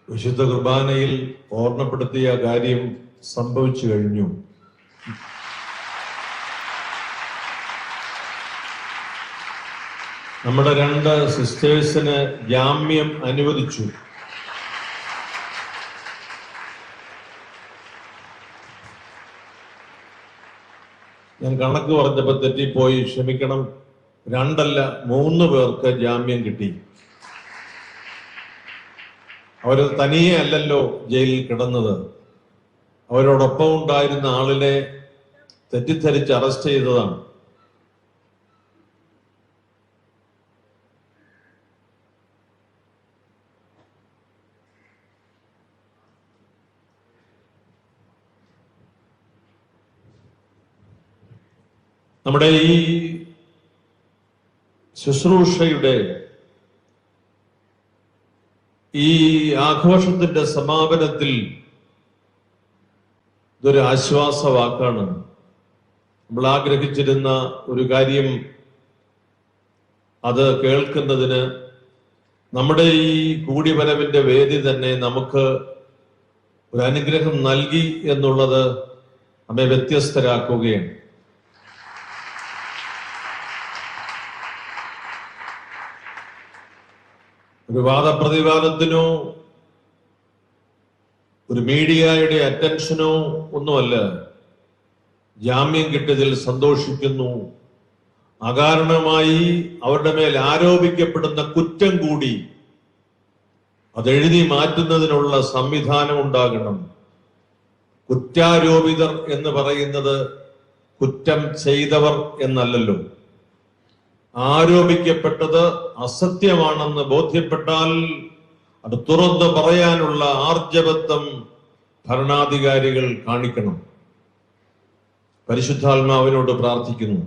വിശുദ്ധ കുർബാനയിൽ ഓർമ്മപ്പെടുത്തിയ കാര്യം സംഭവിച്ചു കഴിഞ്ഞു. നമ്മുടെ 2 സിസ്റ്റേഴ്സിന് ജാമ്യം അനുവദിച്ചു. ഞാൻ കണക്ക് പറഞ്ഞപ്പോൾ തെറ്റിപ്പോയി, ക്ഷമിക്കണം. 2 അല്ല 3 പേർക്ക് ജാമ്യം കിട്ടി. അവർ തനിയെ അല്ലല്ലോ ജയിലിൽ കിടന്നത്. അവരോടൊപ്പം ഉണ്ടായിരുന്ന ആളിനെ തെറ്റിദ്ധരിച്ച് അറസ്റ്റ് ചെയ്തതാണ്. നമ്മുടെ ഈ ശുശ്രൂഷയുടെ ഈ ആഘോഷത്തിന്റെ സമാപനത്തിൽ ഇതൊരു ആശ്വാസവാക്കാണ്. നമ്മൾ ആഗ്രഹിച്ചിരുന്ന ഒരു കാര്യം അത് കേൾക്കുന്നതിന് നമ്മുടെ ഈ കൂടിവരവിന്റെ വേദി തന്നെ നമുക്ക് ഒരു അനുഗ്രഹം നൽകി എന്നുള്ളത് നമ്മെ വ്യത്യസ്തരാക്കുകയാണ്. ഒരു വാദപ്രതിവാദത്തിനോ ഒരു മീഡിയയുടെ അറ്റൻഷനോ ഒന്നുമല്ല. ജാമ്യം കിട്ടിയതിൽ സന്തോഷിക്കുന്നു. അകാരണമായി അവരുടെ മേൽ ആരോപിക്കപ്പെടുന്ന കുറ്റം കൂടി അതെഴുതി മാറ്റുന്നതിനുള്ള സംവിധാനം ഉണ്ടാകണം. കുറ്റാരോപിതർ എന്ന് പറയുന്നത് കുറ്റം ചെയ്തവർ എന്നല്ലല്ലോ. ആരോപിക്കപ്പെട്ടത് അസത്യമാണെന്ന് ബോധ്യപ്പെട്ടാൽ അത് തുറന്നു പറയാനുള്ള ആർജവത്വം ഭരണാധികാരികൾ കാണിക്കണം. പരിശുദ്ധാത്മാവിനോട് പ്രാർത്ഥിക്കുന്നു.